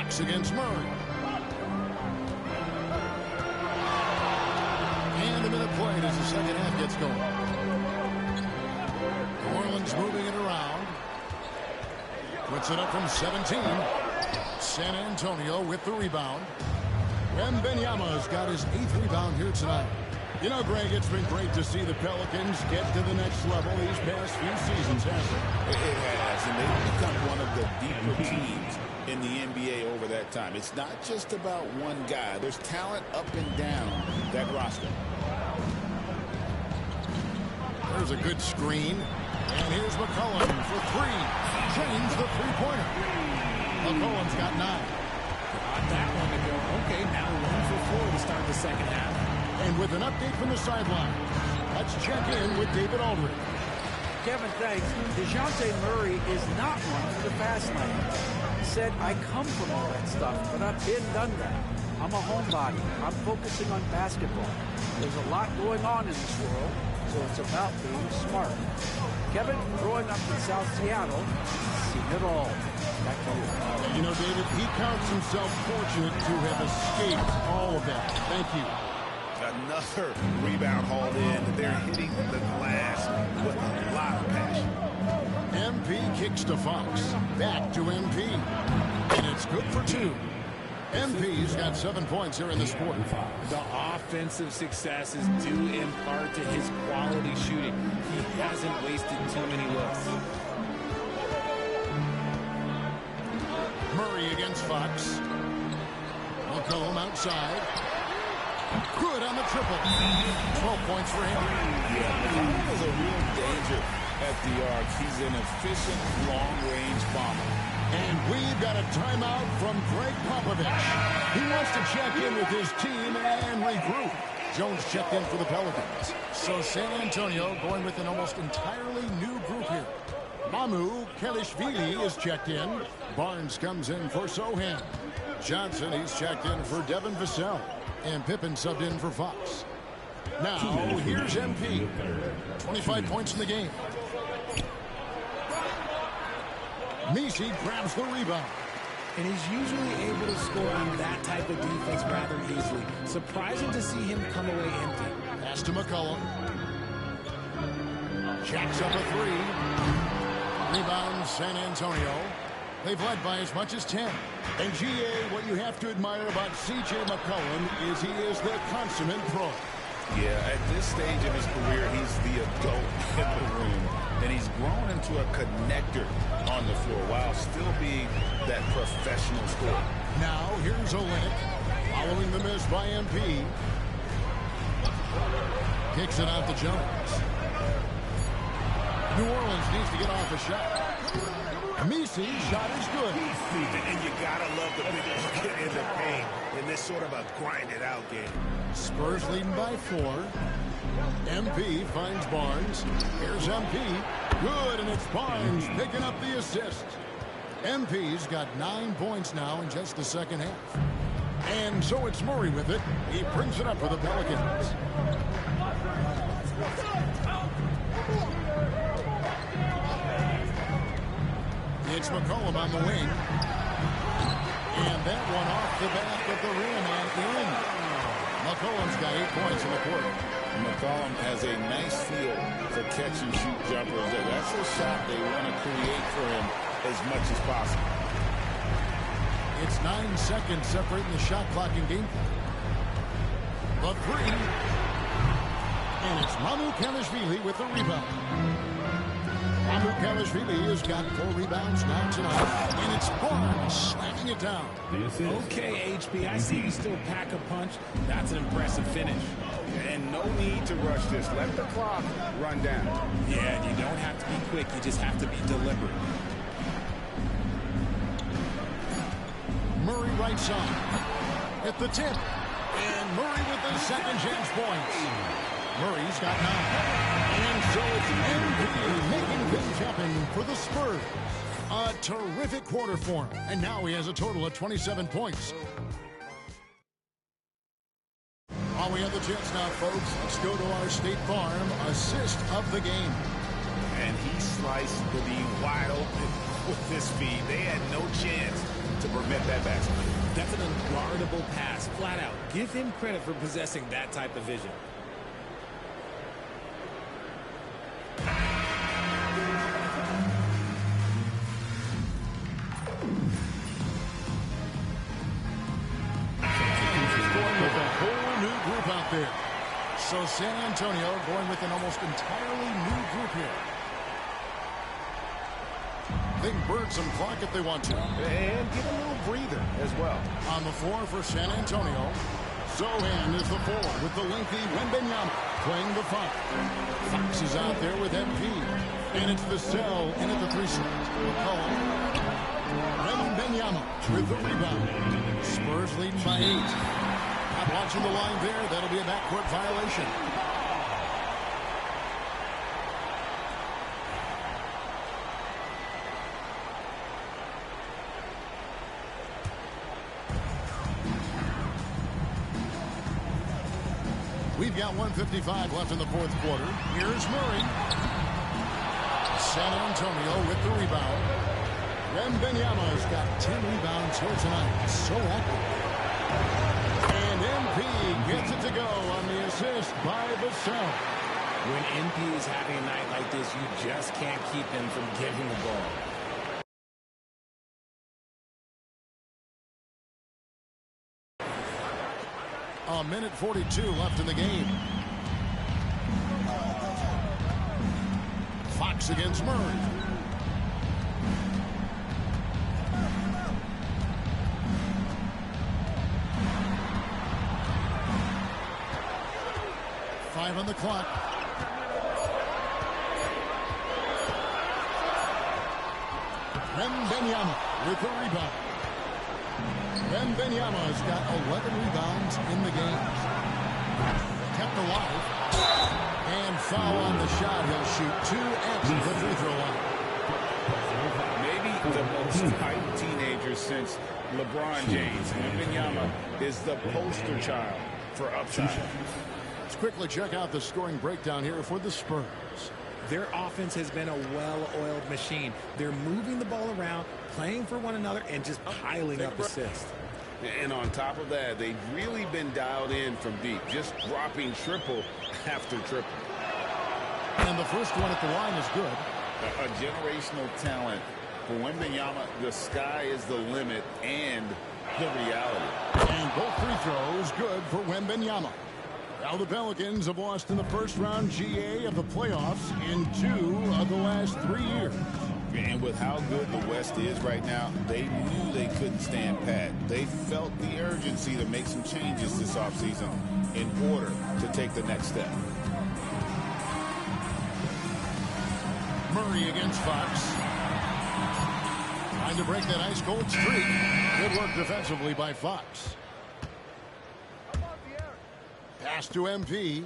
Fox against Murray. And a minute played as the second half gets going. New Orleans moving it around. Puts it up from 17. San Antonio with the rebound. Wembanyama's got his 8th rebound here tonight. You know, Greg, it's been great to see the Pelicans get to the next level these past few seasons, hasn't it? It has, and they've become one of the deeper teams in the NBA over that time. It's not just about one guy. There's talent up and down that roster. There's a good screen. And here's McCollum for 3. Drains the three-pointer. McCollum's got 9. Got that one to go. Okay, now 1 for 4 to start the second half. And with an update from the sideline, let's check in with David Aldridge. Kevin, thanks. DeJounte Murray is not one for the fast lane. He said, I come from all that stuff, but I've been done that. I'm a homebody. I'm focusing on basketball. There's a lot going on in this world, so it's about being smart. Kevin, growing up in South Seattle, he's seen it all. Back to you. You know, David, he counts himself fortunate to have escaped all of that. Thank you. Another rebound hauled in. They're hitting the glass with a lot of passion. MP kicks to Fox. Back to MP. And it's good for 2. MP's got 7 points here in this quarter. The offensive success is due in part to his quality shooting. He hasn't wasted too many looks. Murray against Fox. McCollum outside. Good on the triple. 12 points for him. Yeah, McCollum is a real danger at the arc. He's an efficient long-range bomber. And we've got a timeout from Greg Popovich. He wants to check in with his team and regroup. Jones checked in for the Pelicans. So San Antonio going with an almost entirely new group here. Mamu Kelishvili is checked in. Barnes comes in for Sohan. Johnson, he's checked in for Devin Vassell. And Pippen subbed in for Fox. Now, here's MP. 25 points in the game. Messi grabs the rebound. And he's usually able to score on that type of defense rather easily. Surprising to see him come away empty. Pass to McCollum. Jacks up a 3. Rebound San Antonio. They've led by as much as 10. And GA, what you have to admire about C.J. McCollum is he is the consummate pro. Yeah, at this stage of his career, he's the adult in the room. And he's grown into a connector on the floor while still being that professional scorer. Now, here's Olynyk following the miss by MP. Kicks it out to Jones. New Orleans needs to get off a shot. Messi shot is good. And you gotta love the big bucket in the paint in this sort of a grind-it-out game. Spurs leading by 4. MP finds Barnes. Here's MP. Good, and it's Barnes picking up the assist. MP's got 9 points now in just the second half. And so it's Murray with it. He brings it up for the Pelicans. It's McCollum on the wing. And that one off the back of the rim and in. McCollum's got 8 points in the quarter. McCollum has a nice feel for catch-and-shoot jumpers. That's a shot they want to create for him as much as possible. It's 9 seconds separating the shot clock and game clock. The 3. And it's Mamu Kelishvili with the rebound. Mamu Kelishvili has got 4 rebounds now tonight. And it's Barnes slamming it down. Okay, HB, I see you still pack a punch. That's an impressive finish. And no need to rush this. Let the clock run down. Yeah, you don't have to be quick. You just have to be deliberate. Murray right side. At the tip. And Murray with the second chance points. Murray's got 9. And so it's MVP making things happen for the Spurs. A terrific quarter for him. And now he has a total of 27 points. While we have the chance now, folks, let's go to our State Farm assist of the game. And he sliced the D wide open with this feed. They had no chance to prevent met that basket. That's an unguardable pass, flat out. Give him credit for possessing that type of vision. Going with a whole new group out there. So San Antonio going with an almost entirely new group here. They can burn some clock if they want to. And get a little breather as well. On the floor for San Antonio, Zohan is the forward with the lengthy Wembanyama playing the 5. Fox is out there with MP. And it's the cell in at the 3 slot. McCollum. Wembanyama with the rebound. Spurs leading by 8. Not watching the line there. That'll be a backcourt violation. We've got 1:55 left in the 4th quarter. Here's Murray. San Antonio with the rebound. Wembanyama's got 10 rebounds here tonight. So active. And MP gets it to go on the assist by Vassell. When MP is having a night like this, you just can't keep him from getting the ball. A minute 42 left in the game. Fox against Murray. Five on the clock. Wembanyama with the rebound. Wembanyama's got 11 rebounds in the game. Kept alive. And foul on the shot. He'll shoot 2 at the free throw line. Maybe the most hyped teenager since LeBron James. Wembanyama is the poster child for upside. Let's quickly check out the scoring breakdown here for the Spurs. Their offense has been a well-oiled machine. They're moving the ball around, playing for one another, and just piling up assists. And on top of that, they've really been dialed in from deep, just dropping triple after triple. And the first one at the line is good. A generational talent. For Wembanyama, the sky is the limit and the reality. And both free throws good for Wembanyama. Now the Pelicans have lost in the first round GA of the playoffs in 2 of the last 3 years. And with how good the West is right now, they knew they couldn't stand pat. They felt the urgency to make some changes this offseason in order to take the next step. Murray against Fox. Trying to break that ice-cold streak. Good work defensively by Fox. Pass to MP.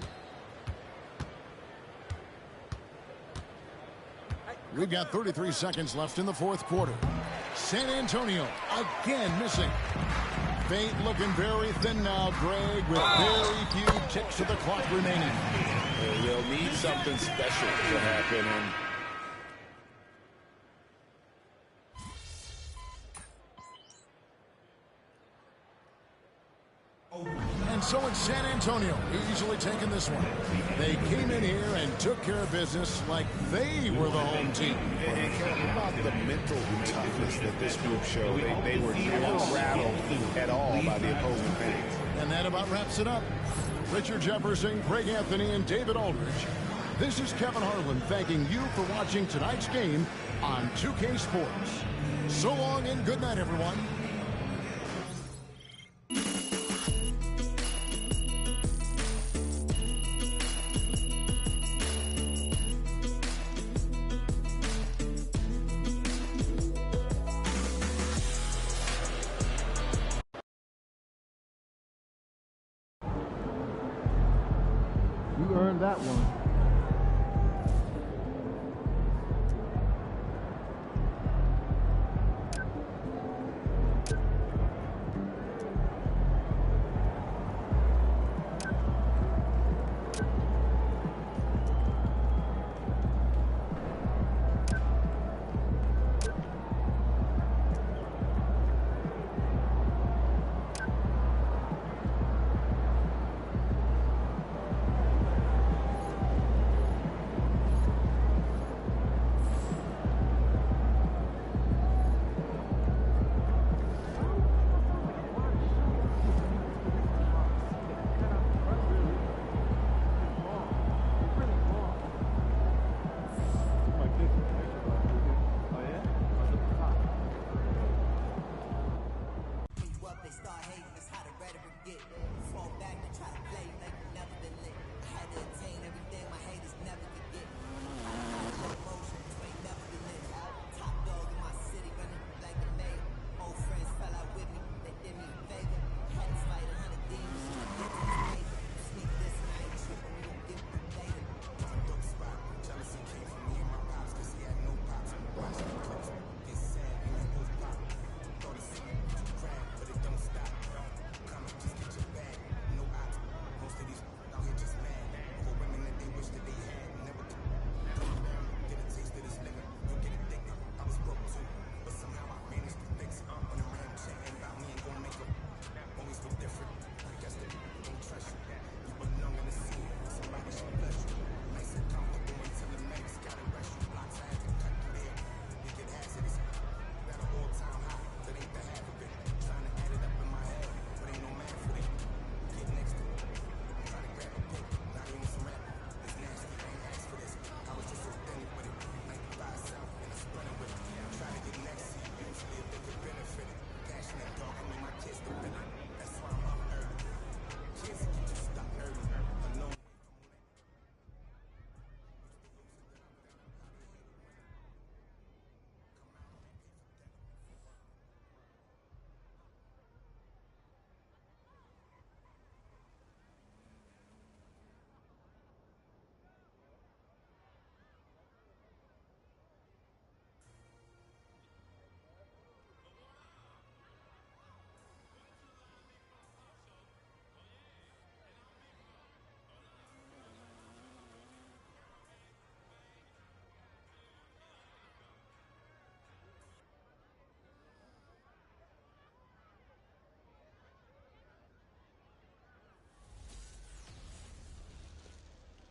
We've got 33 seconds left in the 4th quarter. San Antonio again missing. Fate looking very thin now, Greg, with very few ticks of the clock remaining. They'll need something special to happen. And so it's San Antonio easily taking this one. They came in here and took care of business like they were the home team. And Kevin, about the mental toughness that this group showed. They were never rattled at all by the opposing fans. And that about wraps it up. Richard Jefferson, Craig Anthony, and David Aldridge. This is Kevin Harlan thanking you for watching tonight's game on 2K Sports. So long and good night, everyone. You earned that one.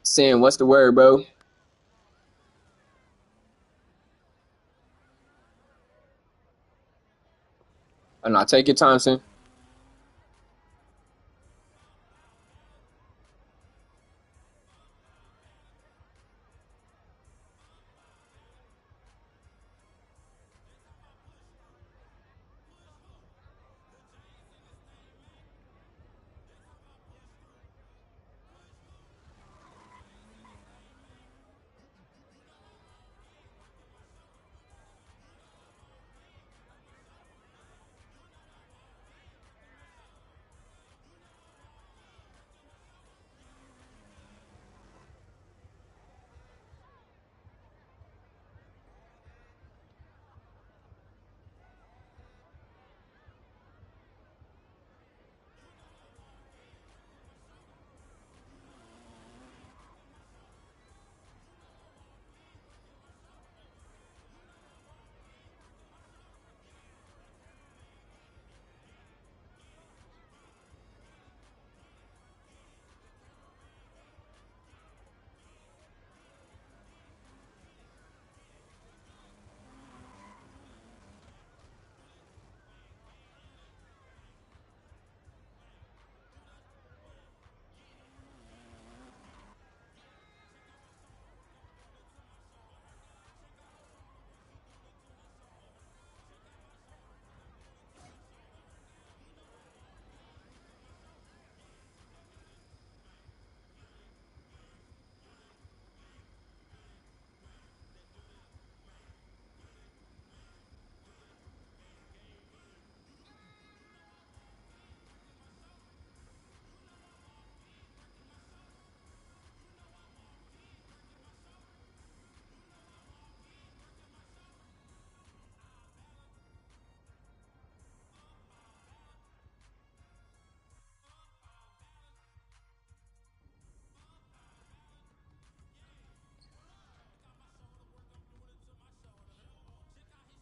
Sin, what's the word, bro? Oh, no, take your time, Sin.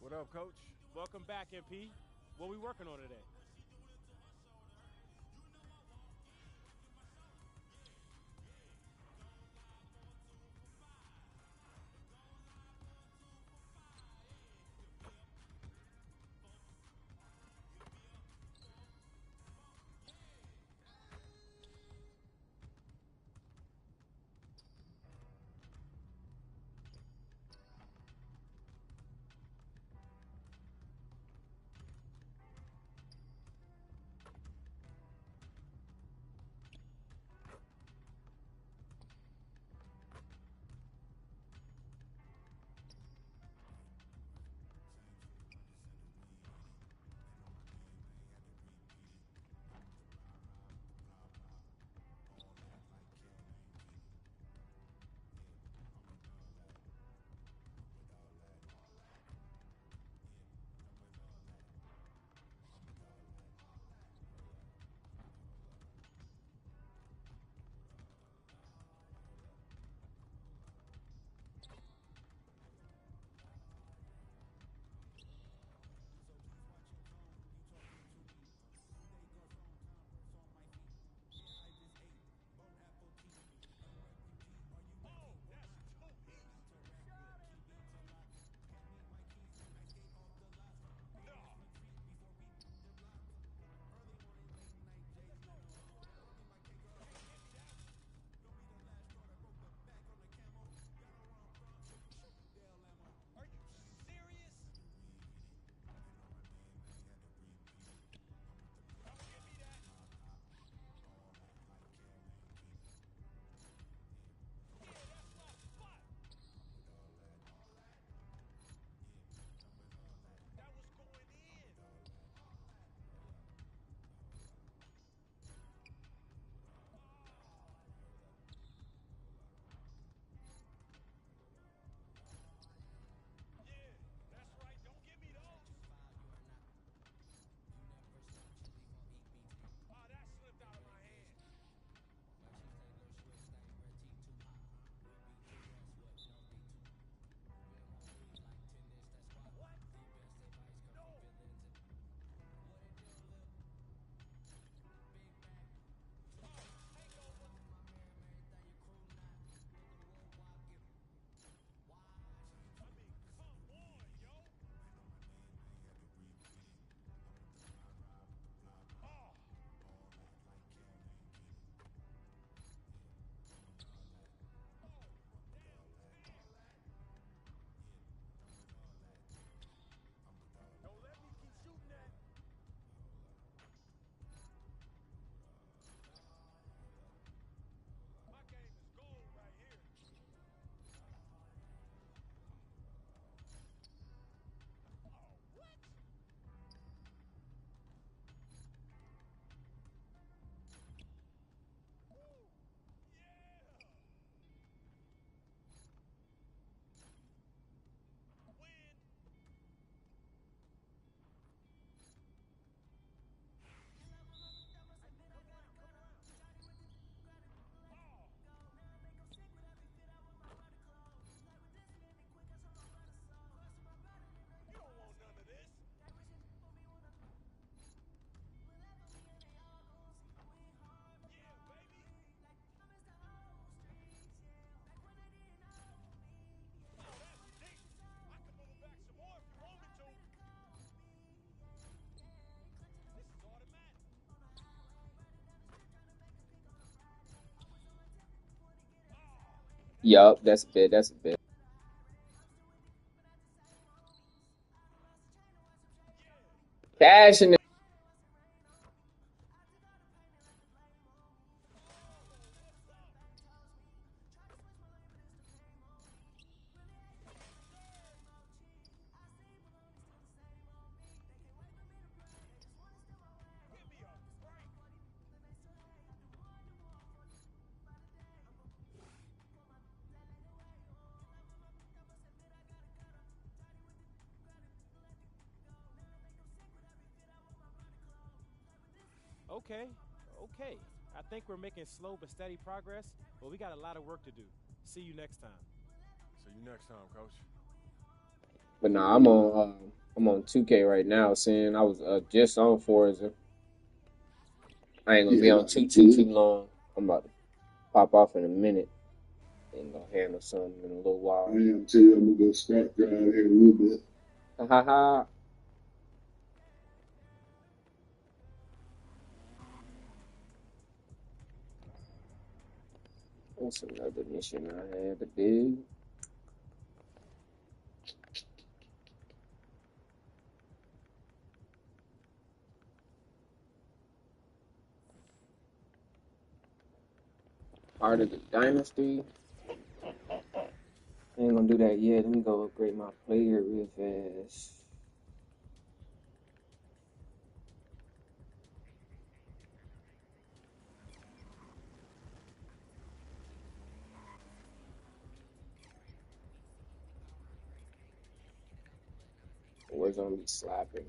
What up, Coach? Welcome back, MP. What we working on today? Yup, that's a bit. That's a bit. Passionate. Okay, okay. I think we're making slow but steady progress, but we got a lot of work to do. See you next time. See you next time, coach. But nah, I'm on 2K right now. Seeing I was just on Forza. I ain't gonna be on too long. I'm about to pop off in a minute and go handle something in a little while. I am too. I'm gonna go scrap drive here a little bit. Ha ha ha. What's another mission I had to do? Part of the dynasty. I ain't gonna do that yet. Let me go upgrade my player real fast. We're gonna be slapping.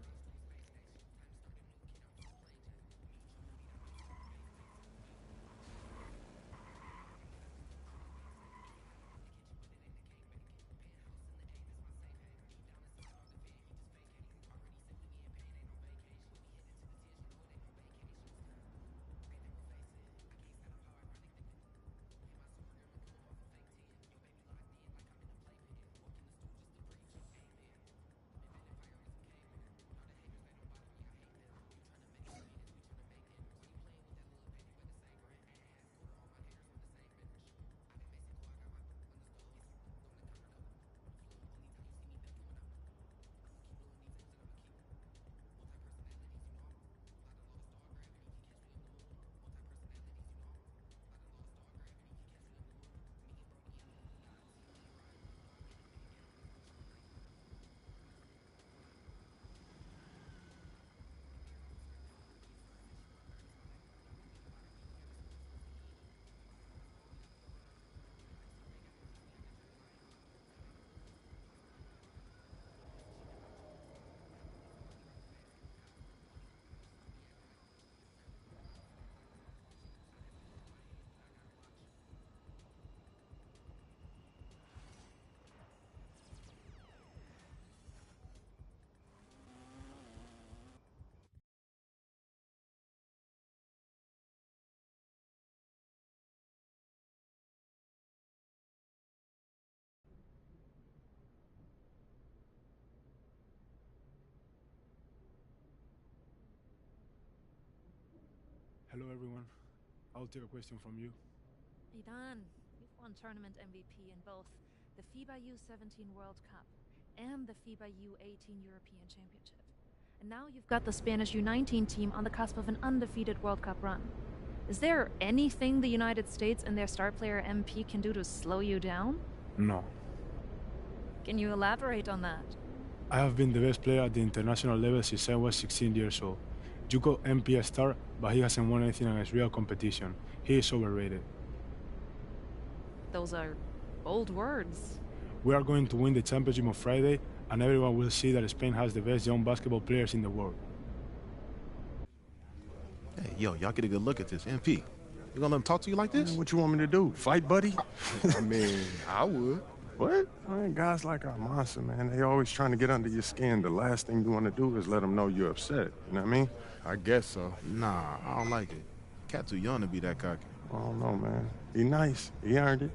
Hello, everyone. I'll take a question from you. Idan, you've won tournament MVP in both the FIBA U17 World Cup and the FIBA U18 European Championship. And now you've got the Spanish U19 team on the cusp of an undefeated World Cup run. Is there anything the United States and their star player MP can do to slow you down? No. Can you elaborate on that? I have been the best player at the international level since I was 16 years old. You call MP a star, but he hasn't won anything against real competition. He is overrated. Those are bold words. We are going to win the championship on Friday, and everyone will see that Spain has the best young basketball players in the world. Hey, yo, y'all get a good look at this. MP, you gonna let him talk to you like this? What you want me to do? Fight, buddy? I mean, I would. What? I mean, guys like our monster, man, they always trying to get under your skin. The last thing you want to do is let them know you're upset. You know what I mean? I guess so. Nah, I don't like it. Cat too young to be that cocky. I don't know, man. He nice. He earned it.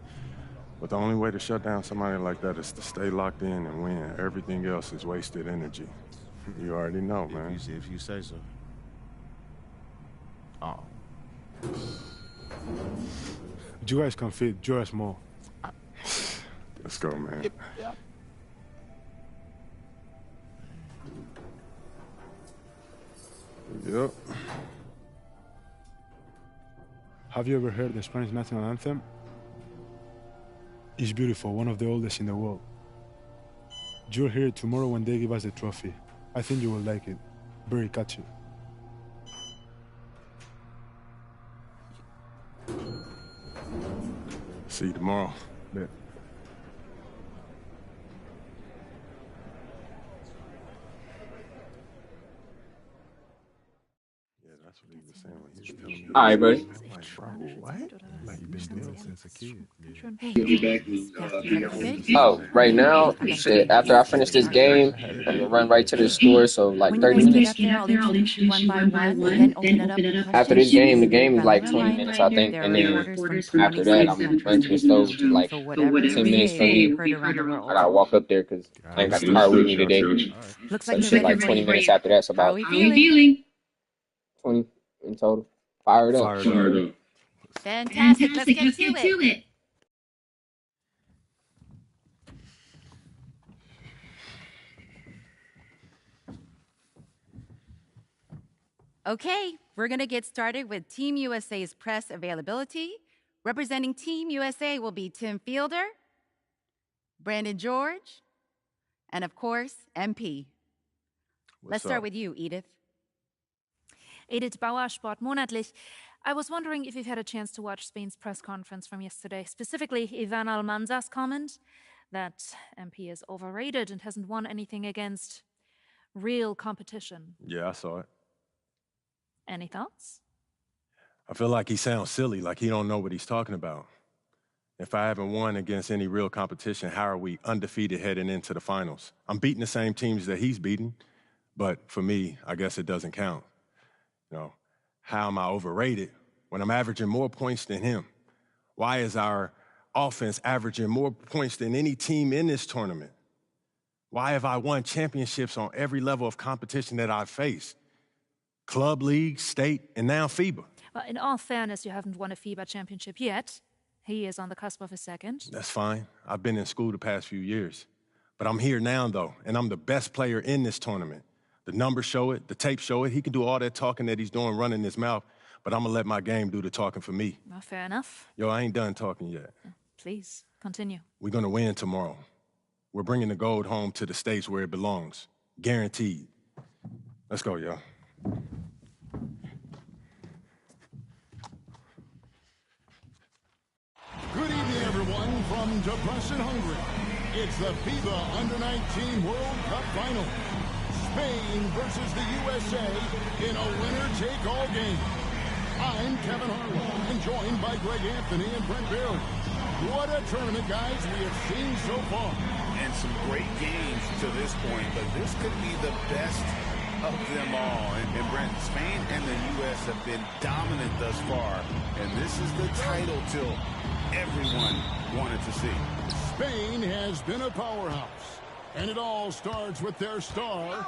But the only way to shut down somebody like that is to stay locked in and win. Everything else is wasted energy. You already know, man. If you say so. Oh. You guys can fit, you're small. Let's go, man. Yep. Yep. Have you ever heard the Spanish national anthem? It's beautiful, one of the oldest in the world. You'll hear it tomorrow when they give us the trophy. I think you will like it. Very catchy. See you tomorrow. Yeah. That's what he was saying when he was telling me. All right, buddy. I'm like, bro, what? Like, you been still since a kid. Oh, right now, shit, after I finish this game, I'm gonna run right to the store, so like 30 minutes. After this game, the game is like 20 minutes, I think, and then after that, I'm gonna run to the store, which is like 10 minutes from me. I gotta walk up there because I ain't got the car with me today. So shit, like 20 minutes after that, so about 20 in total. Fired up. Fantastic. Let's get to it. Okay, we're going to get started with Team USA's press availability. Representing Team USA will be Tim Fielder, Brandon George, and of course, MP. Let's start with you, Edith. Edith Bauer, Sport Monatlich. I was wondering if you've had a chance to watch Spain's press conference from yesterday, specifically Ivan Almanza's comment that MP is overrated and hasn't won anything against real competition. Yeah, I saw it. Any thoughts? I feel like he sounds silly, like he don't know what he's talking about. If I haven't won against any real competition, how are we undefeated heading into the finals? I'm beating the same teams that he's beating, but for me, I guess it doesn't count. You know, how am I overrated when I'm averaging more points than him? Why is our offense averaging more points than any team in this tournament? Why have I won championships on every level of competition that I've faced? Club, league, state, and now FIBA. Well, in all fairness, you haven't won a FIBA championship yet. He is on the cusp of a second. That's fine. I've been in school the past few years. But I'm here now, though, and I'm the best player in this tournament. The numbers show it, the tape show it. He can do all that talking that he's doing, running his mouth, but I'm gonna let my game do the talking for me. Well, fair enough. Yo, I ain't done talking yet. Please, continue. We're gonna win tomorrow. We're bringing the gold home to the States where it belongs. Guaranteed. Let's go, y'all. Good evening, everyone, from Debrecen, Hungary. It's the FIBA Under-19 World Cup Final. Spain versus the USA in a winner-take-all game. I'm Kevin Harlan, and joined by Greg Anthony and Brent Barry. What a tournament, guys, we have seen so far. And some great games to this point, but this could be the best of them all. And Brent, Spain and the U.S. have been dominant thus far, and this is the title tilt everyone wanted to see. Spain has been a powerhouse, and it all starts with their star,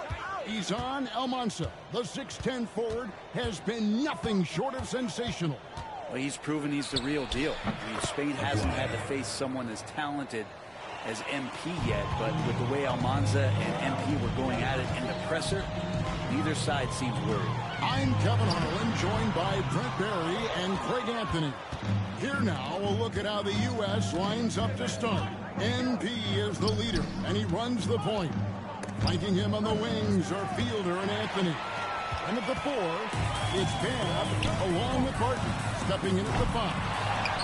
Izan Almanza. The 6'10" forward has been nothing short of sensational. Well, he's proven he's the real deal. I mean, Spain hasn't had to face someone as talented as MP yet, but with the way Almanza and MP were going at it in the presser, neither side seems worried. I'm Kevin Harlan, joined by Brent Barry and Craig Anthony. Here now, we'll look at how the U.S. lines up to start. MP is the leader, and he runs the point. Flanking him on the wings are Fielder and Anthony. And at the 4, it's Babb along with Barton, stepping in at the 5.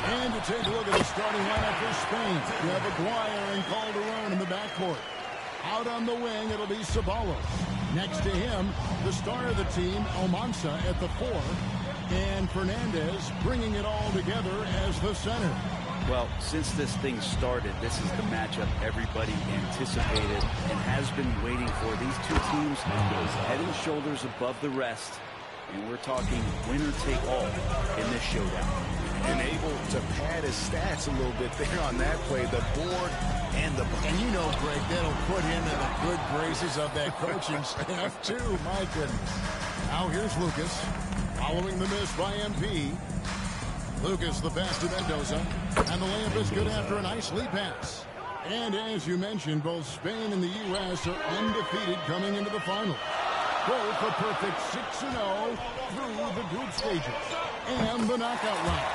And to take a look at the starting lineup for Spain, you have Aguirre and Calderon in the backcourt. Out on the wing, it'll be Ceballos. Next to him, the star of the team, Almanza at the 4, and Fernandez bringing it all together as the center. Well, since this thing started, this is the matchup everybody anticipated and has been waiting for. These two teams head and shoulders above the rest, and we're talking winner take all in this showdown. And able to pad his stats a little bit there on that play, the board and the... And you know, Greg, that'll put him in the good graces of that coaching staff, too. My goodness. Now here's Lucas, following the miss by MP. Lucas, the pass to Mendoza, and the layup is good after a nice lead pass. And as you mentioned, both Spain and the U.S. are undefeated coming into the final. Both a perfect 6-0 through the group stages and the knockout round.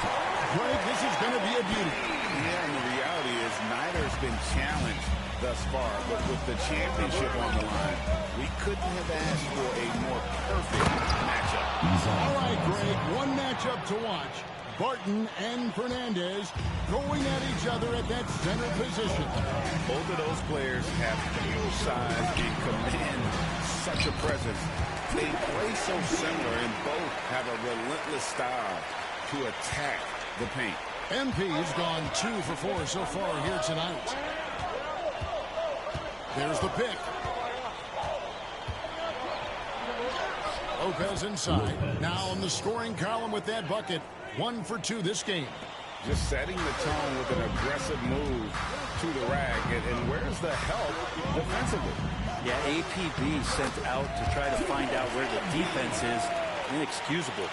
Greg, this is going to be a beauty. Yeah, and the reality is neither has been challenged thus far, but with the championship on the line, we couldn't have asked for a more perfect matchup. All right, Greg, one matchup to watch. Barton and Fernandez going at each other at that center position. Both of those players have huge size and command such a presence. They play so similar and both have a relentless style to attack the paint. MP's gone 2 for 4 so far here tonight. There's the pick. Lopez inside. Now in the scoring column with that bucket. 1 for 2 this game. Just setting the tone with an aggressive move to the rack. And where's the help defensively? Yeah, APB sent out to try to find out where the defense is. Inexcusable.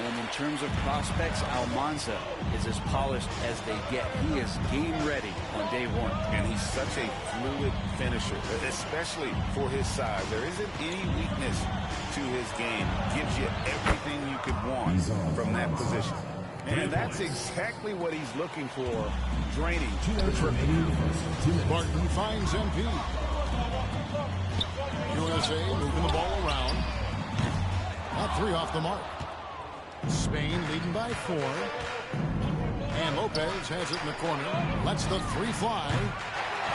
And in terms of prospects, Almanza is as polished as they get. He is game ready on day 1. And he's such a fluid finisher, especially for his size. There isn't any weakness to his game. Gives you everything you could want from that position. And that's exactly what he's looking for, draining the triple. Barton finds MP. USA moving the ball around. Not 3 off the mark. Spain leading by 4. And Lopez has it in the corner. Lets the 3 fly.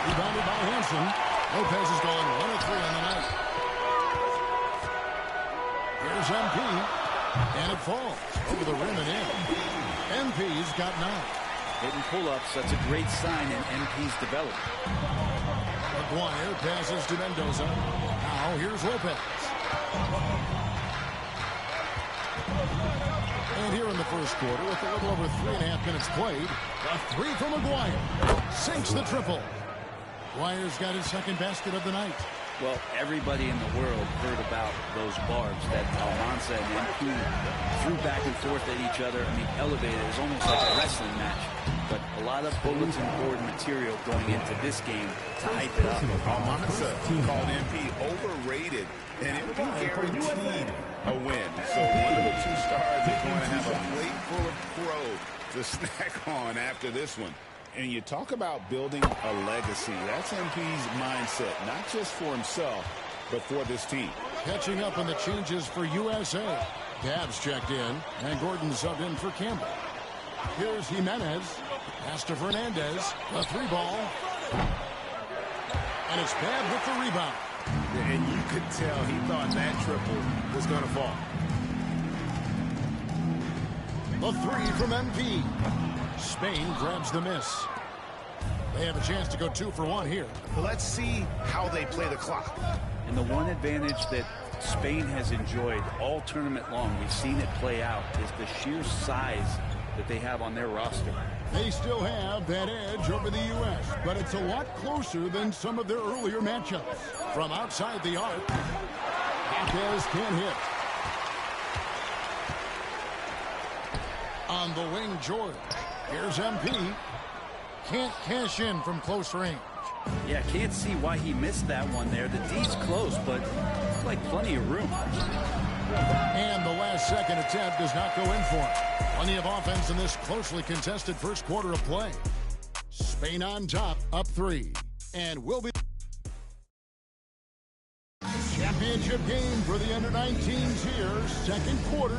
Rebounded by Hansen. Lopez has gone 1 of 3 on the night. Here's MP. And it falls over the rim and in. MP's got 9. Hitting pull-ups, that's a great sign in MP's development. Maguire passes to Mendoza. Now here's Lopez. And here in the first quarter, with a little over 3.5 minutes played, a 3 from Maguire. Sinks the triple. Maguire's got his second basket of the night. Well, everybody in the world heard about those barbs that Almanza and MP threw back and forth at each other. I mean, elevated. It was almost like a wrestling match. But a lot of bulletin board material going into this game to hype it up. Almanza called MP overrated, and MP guaranteed a win. So one of the 2 stars is going to have a plate full of crow to snack on after this one. And you talk about building a legacy. That's MP's mindset, not just for himself, but for this team. Catching up on the changes for USA. Dabbs checked in, and Gordon subbed in for Campbell. Here's Jimenez. Pass to Fernandez. A 3-ball. And it's Babb with the rebound. And you could tell he thought that triple was going to fall. A 3 from MP. Spain grabs the miss. They have a chance to go 2 for 1 here. Let's see how they play the clock. And the one advantage that Spain has enjoyed all tournament long, we've seen it play out, is the sheer size that they have on their roster. They still have that edge over the U.S., but it's a lot closer than some of their earlier matchups. From outside the arc, Lopez can't hit. On the wing, George. Here's MP. Can't cash in from close range. Yeah, can't see why he missed that one there. The D's close, but it's like plenty of room. And the last second attempt does not go in for him. Plenty of offense in this closely contested first quarter of play. Spain on top, up 3. And will be championship game for the under-19s here, second quarter.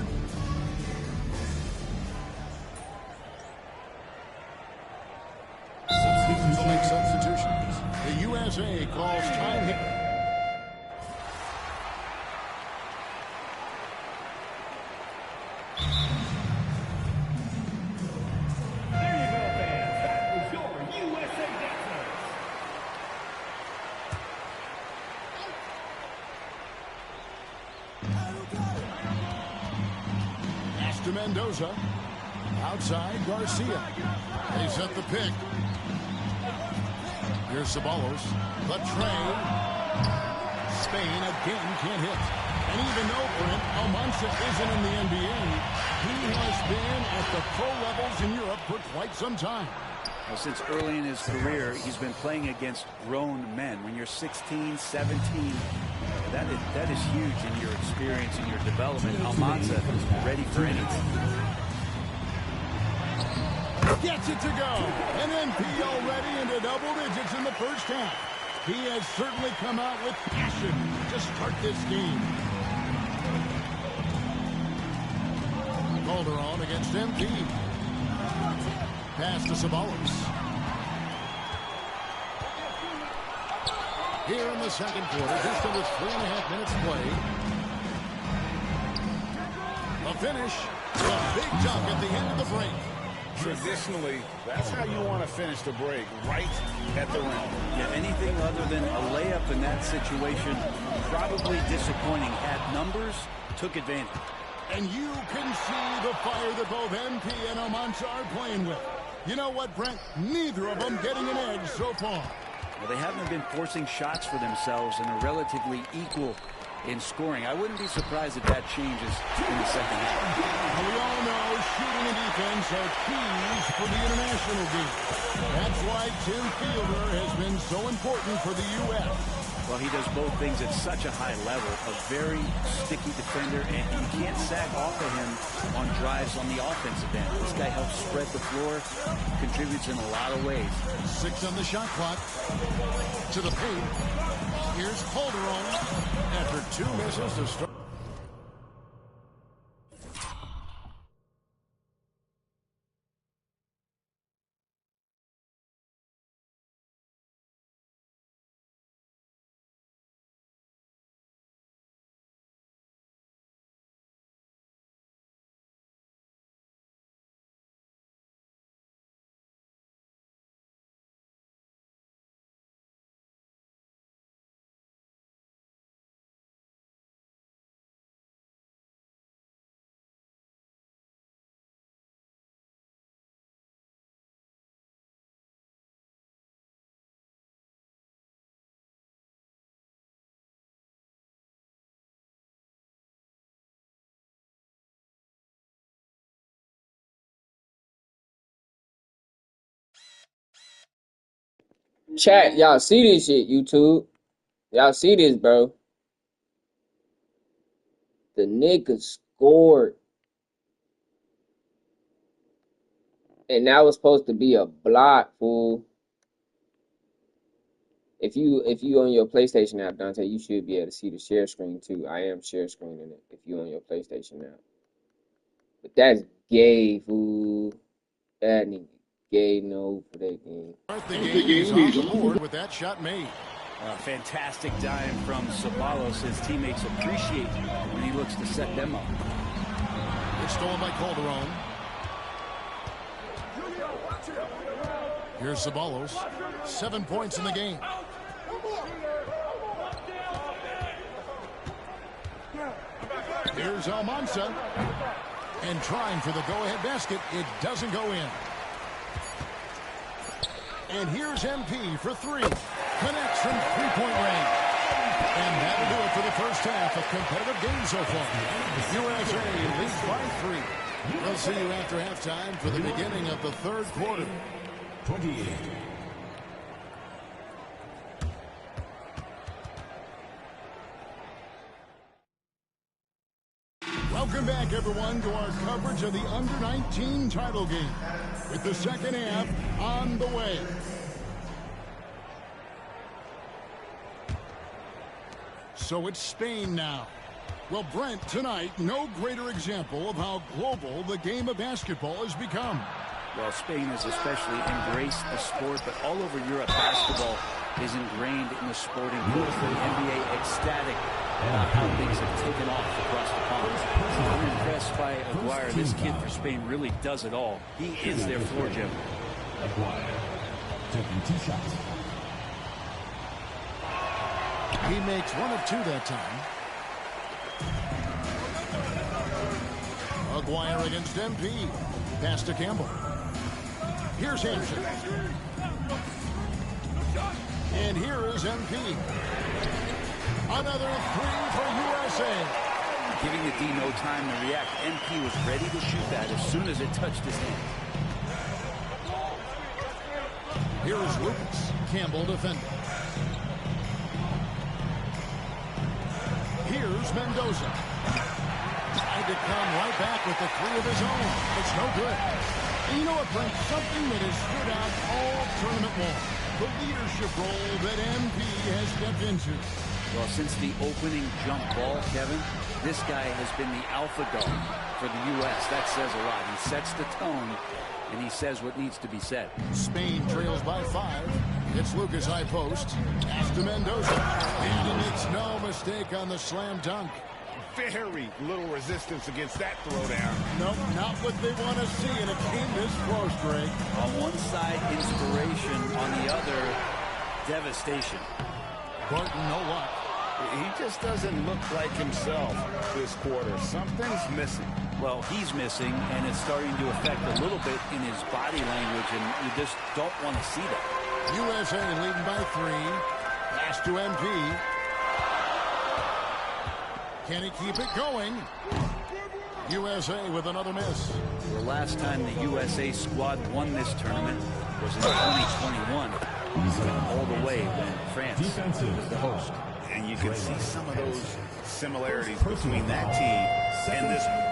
Substitutes make substitutions. The USA calls time. To Mendoza. Outside, Garcia. They set the pick. Here's Ceballos. The tray. Spain again can't hit. And even though Brent Almanza isn't in the NBA, he has been at the pro levels in Europe for quite some time. Well, since early in his career, he's been playing against grown men. When you're 16, 17, that is huge in your experience and your development. Almanza ready for anything. Gets it to go. And MP already into double digits in the first half. He has certainly come out with passion to start this game. Calderon against MP. Pass to Ceballos. Here in the second quarter, just under 3.5 minutes play. A finish. A big dunk at the end of the break. Traditionally, that's how you want to finish the break, right at the rim. Yeah, anything other than a layup in that situation, probably disappointing. Had numbers, took advantage. And you can see the fire that both MP and Almanza are playing with. You know what, Brent? Neither of them getting an edge so far. Well, they haven't been forcing shots for themselves and are relatively equal in scoring. I wouldn't be surprised if that changes in the second half. We all know shooting and defense are keys for the international game. That's why Tim Fielder has been so important for the U.S. Well, he does both things at such a high level. A very sticky defender, and you can't sag off of him on drives on the offensive end. This guy helps spread the floor, contributes in a lot of ways. 6 on the shot clock. To the paint. Here's Calderon. After 2 misses to start. Chat, y'all see this shit, YouTube? Y'all see this, bro? The nigga scored. And that was supposed to be a block, fool. If you on your PlayStation app, Dante, you should be able to see the share screen too. I am share screening it if you on your PlayStation app. But that's gay, fool. That nigga gay no for that game. The game is on the board with that shot made. A fantastic dime from Ceballos. His teammates appreciate when he looks to set them up. It's stolen by Calderon. Here's Ceballos. 7 points in the game. Here's Almanza. And trying for the go-ahead basket. It doesn't go in. And here's MP for 3. Connects from three-point range. And that'll do it for the first half. A competitive game so far. USA leads by 3. We'll see you after halftime for the beginning of the third quarter. 28. Welcome back, everyone, to our coverage of the Under-19 title game, with the second half on the way. So it's Spain now. Well, Brent, tonight, no greater example of how global the game of basketball has become. Well, Spain has especially embraced the sport, but all over Europe, basketball is ingrained in the sporting culture. The NBA ecstatic about how things have taken off across the pond. I'm impressed by Aguirre. This kid for Spain really does it all. He is their floor general. Aguirre taking 2 shots. He makes 1 of 2 that time. Aguirre against MP. Pass to Campbell. Here's Hampson. And here is MP. Another 3 for USA. Giving the D no time to react. MP was ready to shoot that as soon as it touched his hand. Here is Lucas. Campbell defending. Here's Mendoza. Tried to come right back with the three of his own. It's no good. And you know what, Brent? Something that has stood out all tournament long. The leadership role that MP has stepped into. Well, since the opening jump ball, Kevin, this guy has been the alpha dog for the U.S. That says a lot. He sets the tone, and he says what needs to be said. Spain trails by 5. It's Lucas high post. Pass to Mendoza. And he makes no mistake on the slam dunk. Very little resistance against that throwdown. Nope, not what they want to see in a game this close, Greg. On one side, inspiration. On the other, devastation. Barton, no luck. He just doesn't look like himself this quarter. Something's missing. Well, he's missing, and it's starting to affect a little bit in his body language, and you just don't want to see that. USA leading by 3. Pass to MP. Can he keep it going? USA with another miss. The last time the USA squad won this tournament was in 2021, all the way when France was the host. And you can see some of those similarities between that team and this one.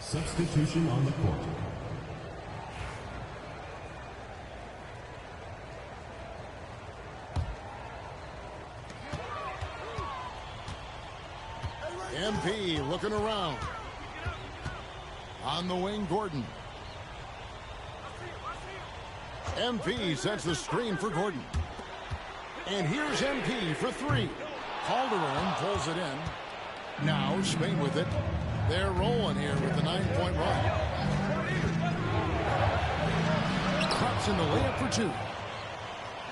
Substitution on the court. MP looking around. On the wing, Gordon. MP sets the screen for Gordon. And here's MP for 3. Calderon pulls it in. Now Spain with it. They're rolling here with the 9-point run. Cuts in the layup for 2.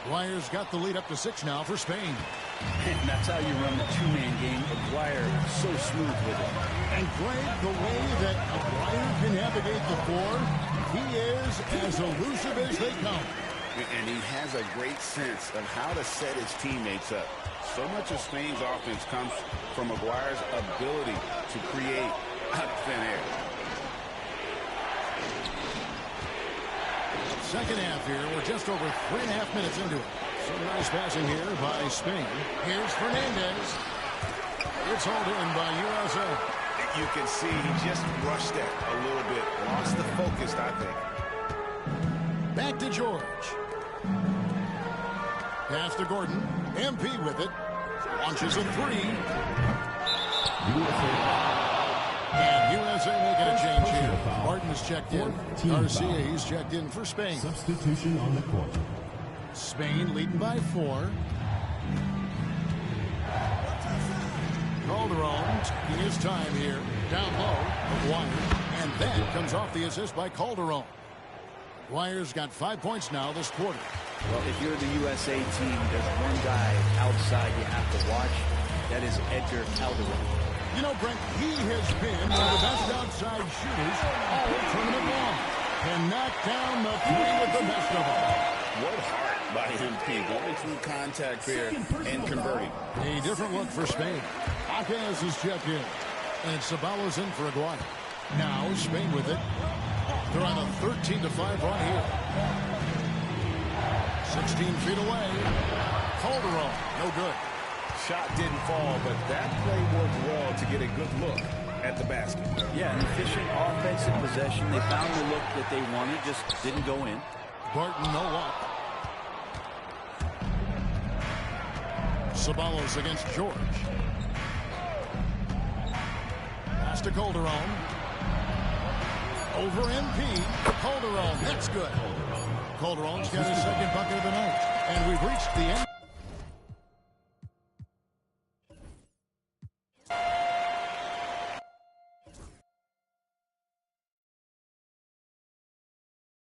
Dwyer's got the lead up to 6 now for Spain. And that's how you run the two-man game. Dwyer so smooth with it. And Greg, the way that Dwyer can navigate the floor, he is as elusive as they come. And he has a great sense of how to set his teammates up. So much of Spain's offense comes from Maguire's ability to create out of thin air. Second half here. We're just over 3.5 minutes into it. Some nice passing here by Spain. Here's Fernandez. It's hauled in by USA. You can see he just rushed it a little bit. Lost the focus, I think. Back to George. Pass to Gordon. MP with it. Launches a 3. And USA making a change here. Martin's checked in. Garcia, he's checked in for Spain. Substitution on the court. Spain leading by 4. Calderon taking his time here. Down low. Maguire. And that comes off the assist by Calderon. Maguire's got 5 points now this quarter. Well, if you're the USA team, there's one guy outside you have to watch. That is Edgar Calderon. You know, Brent, he has been one of the best outside shooters all tournament long. Can knock down the 3 with the best of them. What heart by MP, going through contact there and converting. A different look for Spain. Acas is checked in. And Ceballos in for Aguirre. Now Spain with it. They're on a 13-5 run here. 16 feet away. Calderon, no good. Shot didn't fall, but that play worked well to get a good look at the basket. Yeah, an efficient offensive possession. They found the look that they wanted, just didn't go in. Barton, no luck. Ceballos against George. Pass to Calderon. Over MP. Calderon, that's good. Calderon's got his second bucket of the night. And we've reached the end.